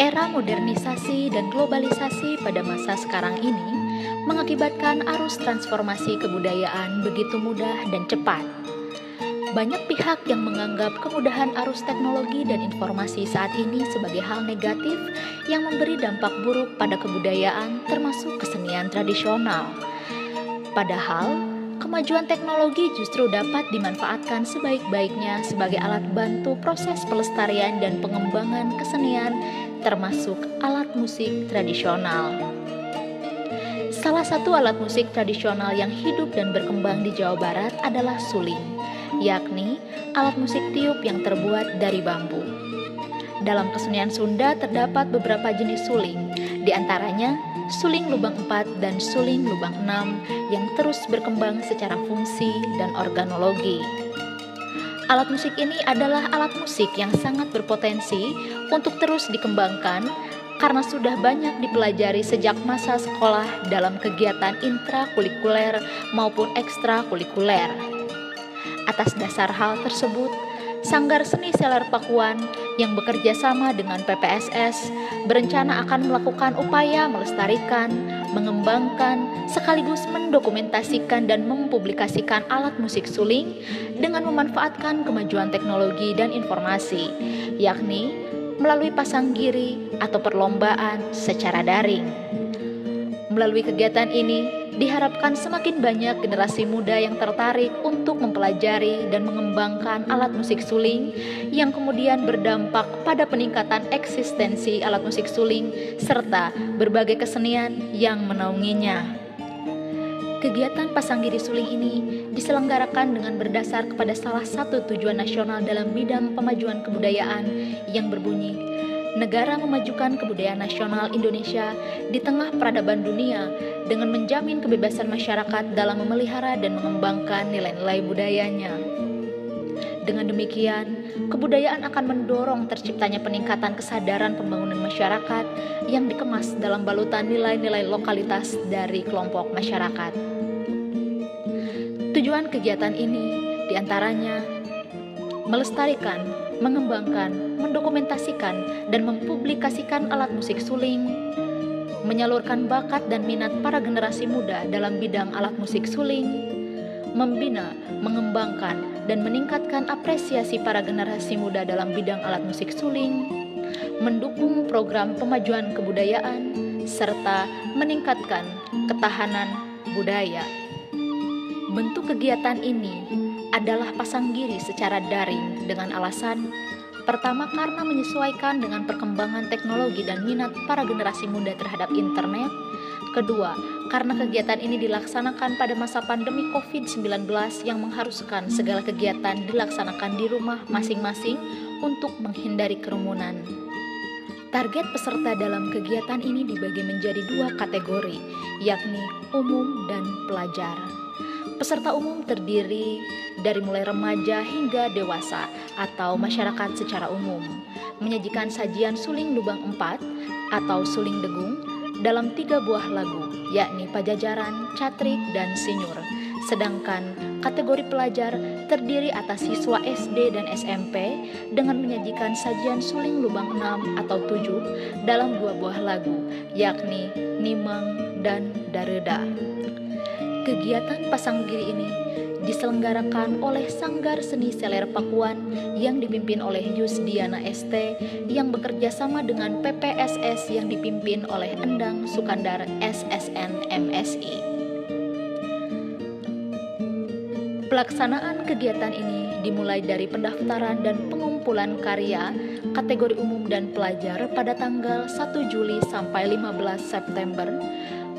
Era modernisasi dan globalisasi pada masa sekarang ini mengakibatkan arus transformasi kebudayaan begitu mudah dan cepat. Banyak pihak yang menganggap kemudahan arus teknologi dan informasi saat ini sebagai hal negatif yang memberi dampak buruk pada kebudayaan termasuk kesenian tradisional. Padahal, kemajuan teknologi justru dapat dimanfaatkan sebaik-baiknya sebagai alat bantu proses pelestarian dan pengembangan kesenian termasuk alat musik tradisional. Salah satu alat musik tradisional yang hidup dan berkembang di Jawa Barat adalah suling, yakni alat musik tiup yang terbuat dari bambu. Dalam kesenian Sunda terdapat beberapa jenis suling, di antaranya suling lubang 4 dan suling lubang 6 yang terus berkembang secara fungsi dan organologi. Alat musik ini adalah alat musik yang sangat berpotensi untuk terus dikembangkan karena sudah banyak dipelajari sejak masa sekolah dalam kegiatan intrakurikuler maupun ekstrakurikuler. Atas dasar hal tersebut, Sanggar Seni Seler Pakuan yang bekerja sama dengan PPSS berencana akan melakukan upaya melestarikan, mengembangkan, sekaligus mendokumentasikan dan mempublikasikan alat musik suling dengan memanfaatkan kemajuan teknologi dan informasi, yakni melalui pasang giri atau perlombaan secara daring. Melalui kegiatan ini, diharapkan semakin banyak generasi muda yang tertarik untuk mempelajari dan mengembangkan alat musik suling yang kemudian berdampak pada peningkatan eksistensi alat musik suling serta berbagai kesenian yang menaunginya. Kegiatan pasanggiri suling ini diselenggarakan dengan berdasar kepada salah satu tujuan nasional dalam bidang pemajuan kebudayaan yang berbunyi, negara memajukan kebudayaan nasional Indonesia di tengah peradaban dunia dengan menjamin kebebasan masyarakat dalam memelihara dan mengembangkan nilai-nilai budayanya. Dengan demikian, kebudayaan akan mendorong terciptanya peningkatan kesadaran pembangunan masyarakat yang dikemas dalam balutan nilai-nilai lokalitas dari kelompok masyarakat. Tujuan kegiatan ini diantaranya melestarikan, mengembangkan, mendokumentasikan, dan mempublikasikan alat musik suling, menyalurkan bakat dan minat para generasi muda dalam bidang alat musik suling, membina, mengembangkan, dan meningkatkan apresiasi para generasi muda dalam bidang alat musik suling, mendukung program pemajuan kebudayaan, serta meningkatkan ketahanan budaya. Bentuk kegiatan ini adalah pasanggiri secara daring dengan alasan pertama karena menyesuaikan dengan perkembangan teknologi dan minat para generasi muda terhadap internet. Kedua, karena kegiatan ini dilaksanakan pada masa pandemi COVID-19 yang mengharuskan segala kegiatan dilaksanakan di rumah masing-masing untuk menghindari kerumunan. Target peserta dalam kegiatan ini dibagi menjadi 2 kategori, yakni umum dan pelajar. Peserta umum terdiri dari mulai remaja hingga dewasa atau masyarakat secara umum, menyajikan sajian suling lubang 4 atau suling degung dalam 3 buah lagu, yakni Pajajaran, Catrik, dan Sinyur. Sedangkan kategori pelajar terdiri atas siswa SD dan SMP dengan menyajikan sajian suling lubang 6 atau 7 dalam 2 buah lagu, yakni Nimang dan Dareda. Kegiatan pasanggiri ini diselenggarakan oleh Sanggar Seni Seler Pakuan yang dipimpin oleh Yusdiana ST yang bekerja sama dengan PPSS yang dipimpin oleh Endang Sukandar SSN MSI. Pelaksanaan kegiatan ini dimulai dari pendaftaran dan pengumpulan karya kategori umum dan pelajar pada tanggal 1 Juli sampai 15 September.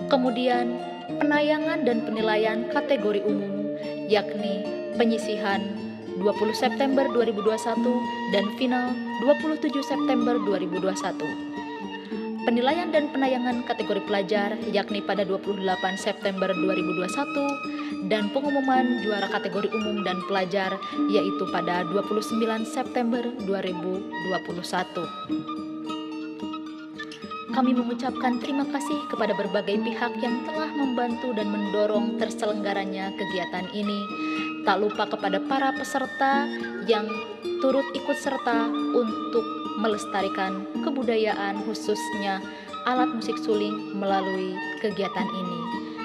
Kemudian penayangan dan penilaian kategori umum, yakni penyisihan 20 September 2021 dan final 27 September 2021. Penilaian dan penayangan kategori pelajar yakni pada 28 September 2021 dan pengumuman juara kategori umum dan pelajar yaitu pada 29 September 2021. Kami mengucapkan terima kasih kepada berbagai pihak yang telah membantu dan mendorong terselenggaranya kegiatan ini. Tak lupa kepada para peserta yang turut ikut serta untuk melestarikan kebudayaan khususnya alat musik suling melalui kegiatan ini.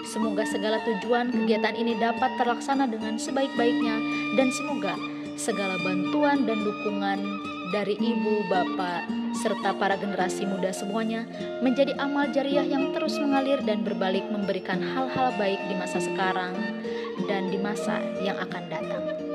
Semoga segala tujuan kegiatan ini dapat terlaksana dengan sebaik-baiknya dan semoga segala bantuan dan dukungan dari ibu, bapak, serta para generasi muda semuanya menjadi amal jariah yang terus mengalir dan berbalik memberikan hal-hal baik di masa sekarang dan di masa yang akan datang.